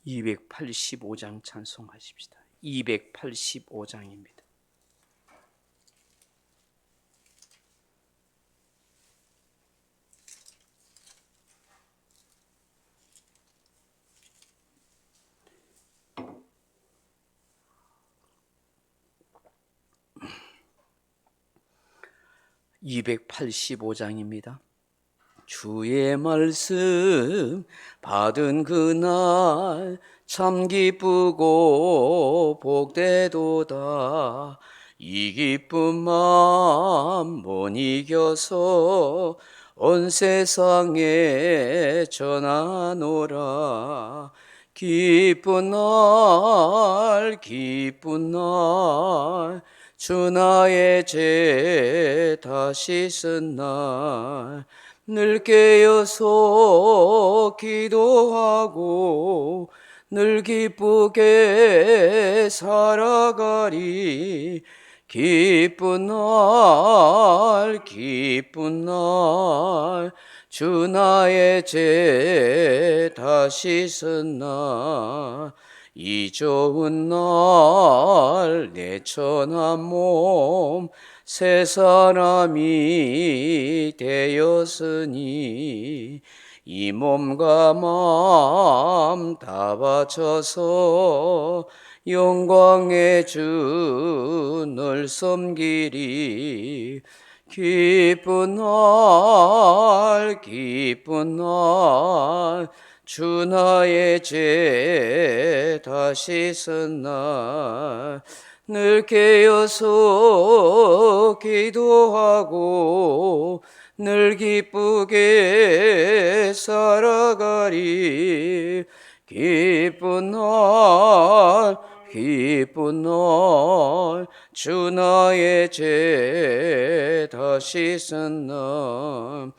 285장 찬송하십시다. 285장입니다. (285장입니다) 주의 말씀 받은 그날 참 기쁘고 복되도다. 이 기쁜 마음 못 이겨서 온 세상에 전하노라. 기쁜 날 주 나의 죄 다시 쓴 날 늘 깨어서 기도하고 늘 기쁘게 살아가리. 기쁜 날 주 나의 죄 다시 쓴 날 이 좋은 날 내 천한 몸 새 사람이 되었으니 이 몸과 마음 다 바쳐서 영광의 주 늘 섬기리. 기쁜 날 주 나의 죄 다시 쓴 날 늘 깨어서 기도하고 늘 기쁘게 살아가리. 기쁜 날 주 나의 죄 다시 쓴 날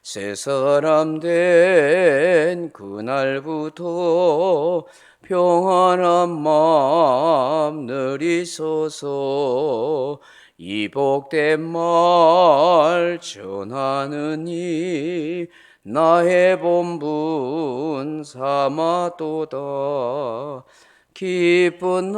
새 사람 된 그날부터 평안한 마음 늘 있어서 이 복된 말 전하느니 나의 본분 삼았도다. 기쁜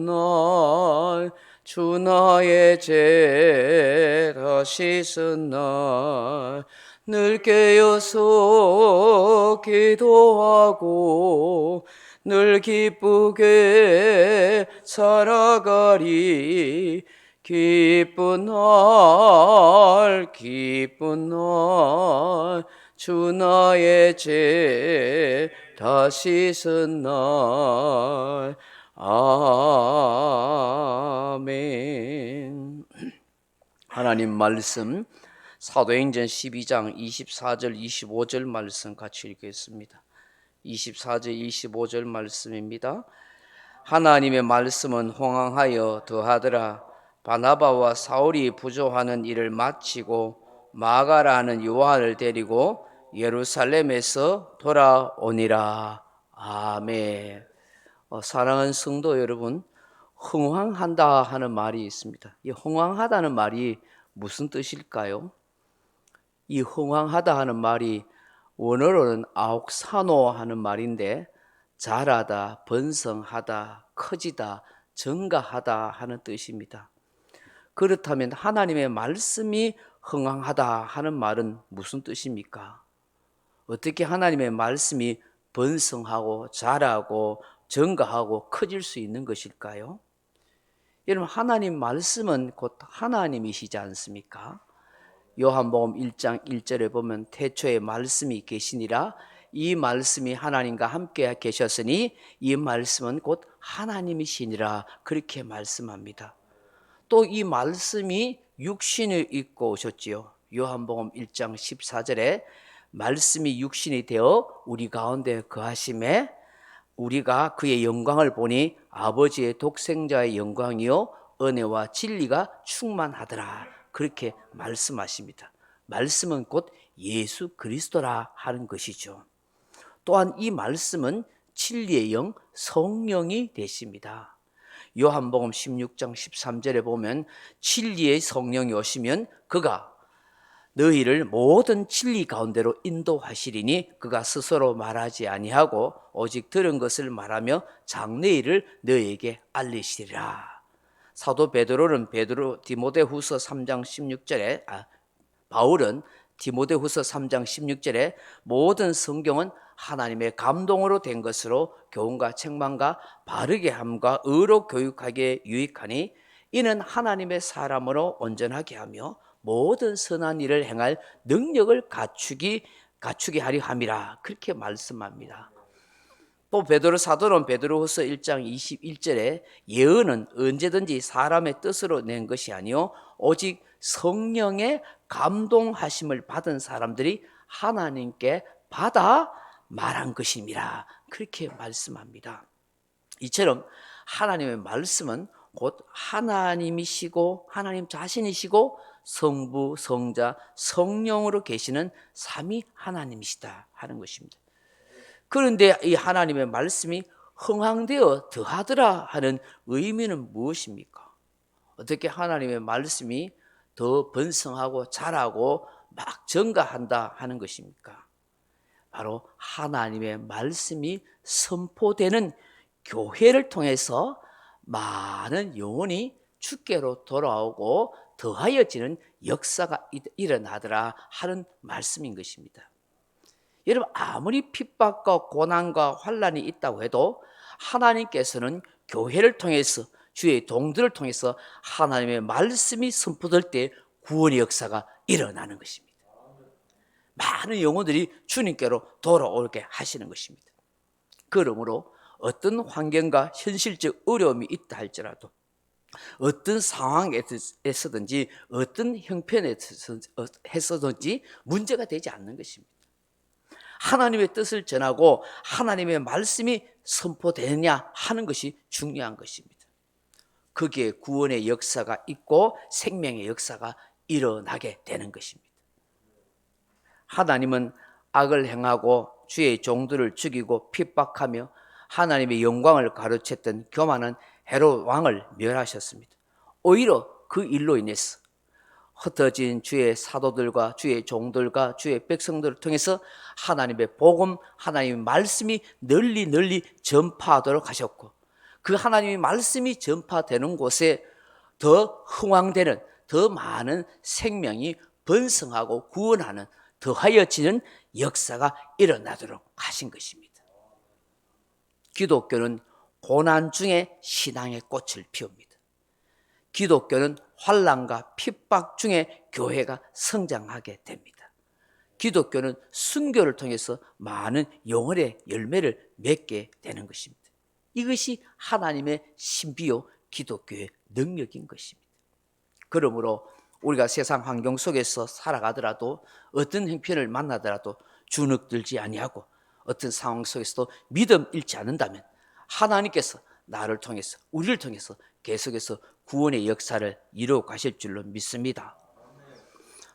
날 주 나의 죄 다시 쓴 날 늘 깨어서 기도하고 늘 기쁘게 살아가리. 기쁜 날 주 나의 죄 다시 쓴 날. 아멘. 하나님 말씀 사도행전 12장 24절 25절 말씀 같이 읽겠습니다. 24절 25절 말씀입니다. 하나님의 말씀은 흥황하여 더하더라. 바나바와 사울이 부조하는 일을 마치고 마가라 하는 요한을 데리고 예루살렘에서 돌아오니라. 아멘. 사랑하는 성도 여러분, 흥황한다 하는 말이 있습니다. 이 흥황하다는 말이 무슨 뜻일까요? 이 흥황하다 하는 말이 원어로는 아옥사노 하는 말인데 자라다, 번성하다, 커지다, 증가하다 하는 뜻입니다. 그렇다면 하나님의 말씀이 흥황하다 하는 말은 무슨 뜻입니까? 어떻게 하나님의 말씀이 번성하고 자라고 증가하고 커질 수 있는 것일까요? 여러분, 하나님 말씀은 곧 하나님이시지 않습니까? 요한복음 1장 1절에 보면 태초에 말씀이 계시니라. 이 말씀이 하나님과 함께 계셨으니 이 말씀은 곧 하나님이시니라. 그렇게 말씀합니다. 또 이 말씀이 육신을 입고 오셨지요. 요한복음 1장 14절에 말씀이 육신이 되어 우리 가운데 거하심에 우리가 그의 영광을 보니 아버지의 독생자의 영광이요 은혜와 진리가 충만하더라. 그렇게 말씀하십니다. 말씀은 곧 예수 그리스도라 하는 것이죠. 또한 이 말씀은 진리의 영 성령이 되십니다. 요한복음 16장 13절에 보면 진리의 성령이 오시면 그가 너희를 모든 진리 가운데로 인도하시리니 그가 스스로 말하지 아니하고 오직 들은 것을 말하며 장래일을 너희에게 알리시리라. 사도 베드로는 디모데후서 3장 16절에 바울은 디모데후서 3장 16절에 모든 성경은 하나님의 감동으로 된 것으로 교훈과 책망과 바르게 함과 의로 교육하기에 유익하니 이는 하나님의 사람으로 온전하게 하며 모든 선한 일을 행할 능력을 갖추게 하려 함이라. 그렇게 말씀합니다. 또 베드로 사도는 베드로후서 1장 21절에 예언은 언제든지 사람의 뜻으로 낸 것이 아니요 오직 성령의 감동하심을 받은 사람들이 하나님께 받아 말한 것입니다. 그렇게 말씀합니다. 이처럼 하나님의 말씀은 곧 하나님이시고 하나님 자신이시고 성부, 성자, 성령으로 계시는 삼위 하나님이시다 하는 것입니다. 그런데 이 하나님의 말씀이 흥황되어 더하더라 하는 의미는 무엇입니까? 어떻게 하나님의 말씀이 더 번성하고 자라고 막 증가한다 하는 것입니까? 바로 하나님의 말씀이 선포되는 교회를 통해서 많은 영혼이 주께로 돌아오고 더하여지는 역사가 일어나더라 하는 말씀인 것입니다. 여러분, 아무리 핍박과 고난과 환난이 있다고 해도 하나님께서는 교회를 통해서 주의 동들을 통해서 하나님의 말씀이 선포될 때 구원의 역사가 일어나는 것입니다. 많은 영혼들이 주님께로 돌아오게 하시는 것입니다. 그러므로 어떤 환경과 현실적 어려움이 있다 할지라도 어떤 상황에서든지 어떤 형편에서든지 문제가 되지 않는 것입니다. 하나님의 뜻을 전하고 하나님의 말씀이 선포되느냐 하는 것이 중요한 것입니다. 거기에 구원의 역사가 있고 생명의 역사가 일어나게 되는 것입니다. 하나님은 악을 행하고 주의 종들을 죽이고 핍박하며 하나님의 영광을 가로챘던 교만한 헤롯 왕을 멸하셨습니다. 오히려 그 일로 인해서 흩어진 주의 사도들과 주의 종들과 주의 백성들을 통해서 하나님의 복음, 하나님의 말씀이 널리 전파하도록 하셨고 그 하나님의 말씀이 전파되는 곳에 더 흥왕되는 더 많은 생명이 번성하고 구원하는 더하여지는 역사가 일어나도록 하신 것입니다. 기독교는 고난 중에 신앙의 꽃을 피웁니다. 기독교는 환난과 핍박 중에 교회가 성장하게 됩니다. 기독교는 순교를 통해서 많은 영혼의 열매를 맺게 되는 것입니다. 이것이 하나님의 신비요 기독교의 능력인 것입니다. 그러므로 우리가 세상 환경 속에서 살아가더라도 어떤 형편을 만나더라도 주눅들지 아니하고 어떤 상황 속에서도 믿음 잃지 않는다면 하나님께서 나를 통해서 우리를 통해서 계속해서 구원의 역사를 이루어 가실 줄로 믿습니다.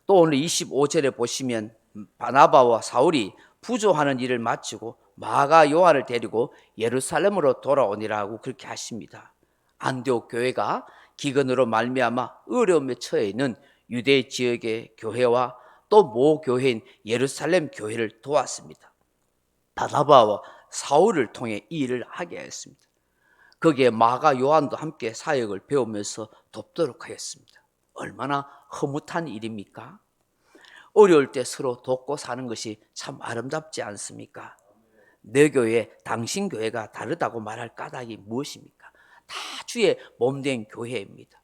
또 오늘 25절에 보시면 바나바와 사울이 부조하는 일을 마치고 마가 요한을 데리고 예루살렘으로 돌아오니라고 그렇게 하십니다. 안디옥 교회가 기근으로 말미암아 어려움에 처해 있는 유대 지역의 교회와 또 모 교회인 예루살렘 교회를 도왔습니다. 바나바와 사울을 통해 이 일을 하게 하였습니다. 거기에 마가 요한도 함께 사역을 배우면서 돕도록 하였습니다. 얼마나 흐뭇한 일입니까? 어려울 때 서로 돕고 사는 것이 참 아름답지 않습니까? 내 교회, 당신 교회가 다르다고 말할 까닭이 무엇입니까? 다 주의 몸된 교회입니다.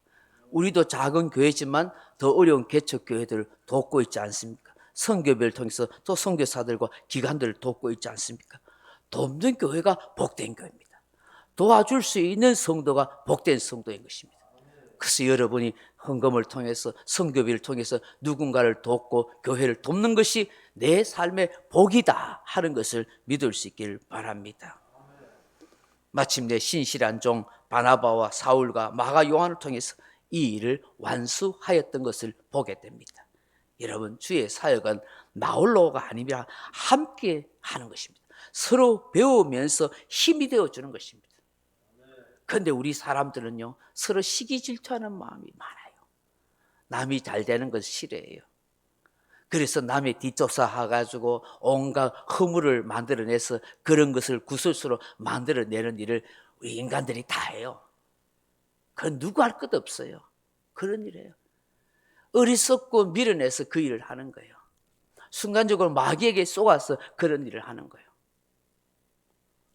우리도 작은 교회지만 더 어려운 개척교회들을 돕고 있지 않습니까? 선교회를 통해서 또 선교사들과 기관들을 돕고 있지 않습니까? 돕는 교회가 복된 교회입니다. 도와줄 수 있는 성도가 복된 성도인 것입니다. 그래서 여러분이 헌금을 통해서 선교비를 통해서 누군가를 돕고 교회를 돕는 것이 내 삶의 복이다 하는 것을 믿을 수 있기를 바랍니다. 마침내 신실한 종 바나바와 사울과 마가 요한을 통해서 이 일을 완수하였던 것을 보게 됩니다. 여러분, 주의 사역은 나홀로가 아니라 함께 하는 것입니다. 서로 배우면서 힘이 되어주는 것입니다. 그런데 우리 사람들은요, 서로 시기 질투하는 마음이 많아요. 남이 잘 되는 걸 싫어해요. 그래서 남의 뒷조사해가지고 온갖 허물을 만들어내서 그런 것을 구설수로 만들어내는 일을 우리 인간들이 다 해요. 그건 누구 할 것 없어요. 그런 일이에요. 어리석고 밀어내서 그 일을 하는 거예요. 순간적으로 마귀에게 쏘아서 그런 일을 하는 거예요.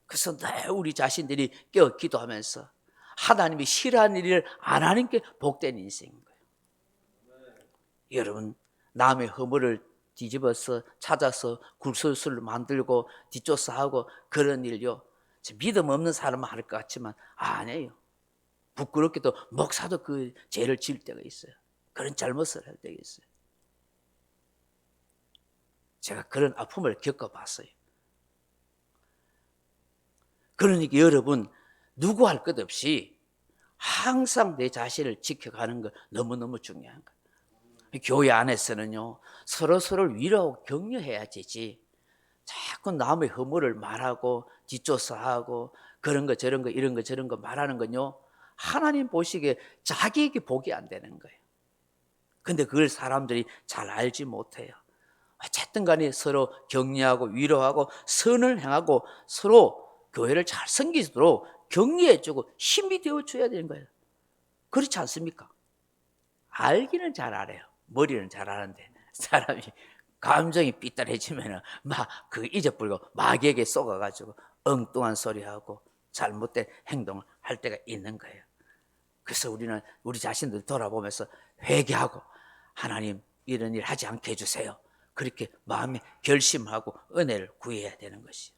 그래서 늘 우리 자신들이 깨어 기도하면서 하나님이 싫어하는 일을 안 하는 게 복된 인생인 거예요. 여러분, 남의 허물을 뒤집어서 찾아서 굴술술을 만들고 뒷조사하고 그런 일요, 믿음 없는 사람은 할 것 같지만 아니에요. 부끄럽게도 목사도 그 죄를 지을 때가 있어요. 그런 잘못을 할 때가 있어요. 제가 그런 아픔을 겪어봤어요. 그러니까 여러분, 누구 할 것 없이 항상 내 자신을 지켜가는 거 너무너무 중요한 거예요. 교회 안에서는요, 서로서로를 위로하고 격려해야 되지, 자꾸 남의 허물을 말하고 뒷조사하고 그런 거 저런 거 이런 거 저런 거 말하는 건요, 하나님 보시기에 자기에게 복이 안 되는 거예요. 근데 그걸 사람들이 잘 알지 못해요. 어쨌든 간에 서로 격려하고 위로하고 선을 행하고 서로 교회를 잘 섬기도록 격려해주고 힘이 되어줘야 되는 거예요. 그렇지 않습니까? 알기는 잘 알아요. 머리는 잘 아는데 사람이 감정이 삐뚤해지면 막 그 잊어버리고 마귀에게 쏘가가지고 엉뚱한 소리하고 잘못된 행동을 할 때가 있는 거예요. 그래서 우리는 우리 자신들 돌아보면서 회개하고 하나님 이런 일 하지 않게 해주세요. 그렇게 마음에 결심하고 은혜를 구해야 되는 것이에요.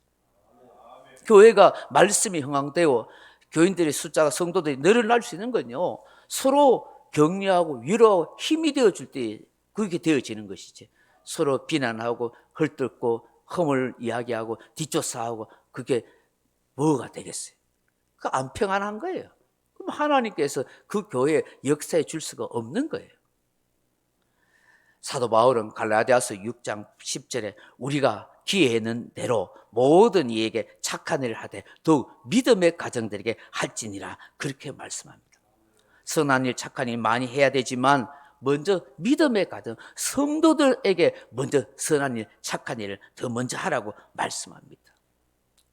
교회가 말씀이 흥황되어 교인들의 숫자가 성도들이 늘어날 수 있는 건요, 서로 격려하고 위로하고 힘이 되어줄 때 그렇게 되어지는 것이지, 서로 비난하고 헐뜯고 허물 이야기하고 뒷조사하고 그게 뭐가 되겠어요? 그 안 평안한 거예요. 그럼 하나님께서 그 교회에 역사해 줄 수가 없는 거예요. 사도 바울은 갈라디아서 6장 10절에 우리가 기회에 있는 대로 모든 이에게 착한 일을 하되 더욱 믿음의 가정들에게 할지니라, 그렇게 말씀합니다. 선한 일 착한 일 많이 해야 되지만 먼저 믿음의 가정 성도들에게 먼저 선한 일 착한 일을 더 먼저 하라고 말씀합니다.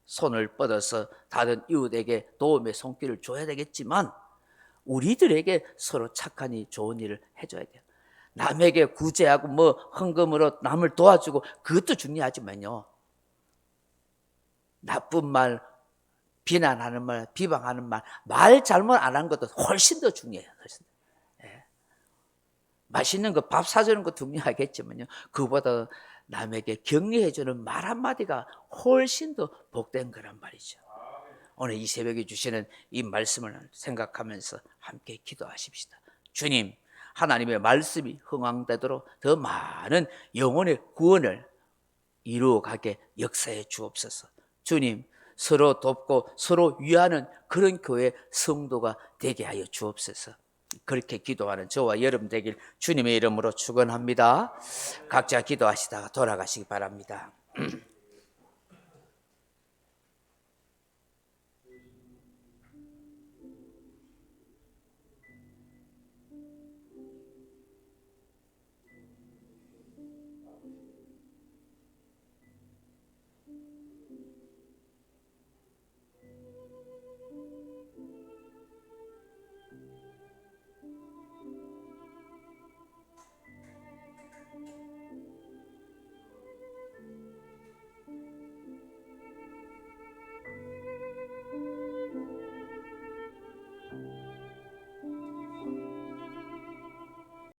손을 뻗어서 다른 이웃에게 도움의 손길을 줘야 되겠지만 우리들에게 서로 착한 일 좋은 일을 해줘야 돼요. 남에게 구제하고 뭐 헌금으로 남을 도와주고 그것도 중요하지만요, 나쁜 말, 비난하는 말, 비방하는 말 잘못 안 하는 것도 훨씬 더 중요해요. 훨씬 더. 예. 맛있는 거 밥 사주는 거 중요하겠지만요, 그보다 남에게 격려해주는 말 한마디가 훨씬 더 복된 거란 말이죠. 오늘 이 새벽에 주시는 이 말씀을 생각하면서 함께 기도하십시다. 주님, 하나님의 말씀이 흥황되도록 더 많은 영혼의 구원을 이루어가게 역사해 주옵소서. 주님, 서로 돕고 서로 위하는 그런 교회 성도가 되게 하여 주옵소서. 그렇게 기도하는 저와 여러분 되길 주님의 이름으로 축원합니다. 각자 기도하시다가 돌아가시기 바랍니다.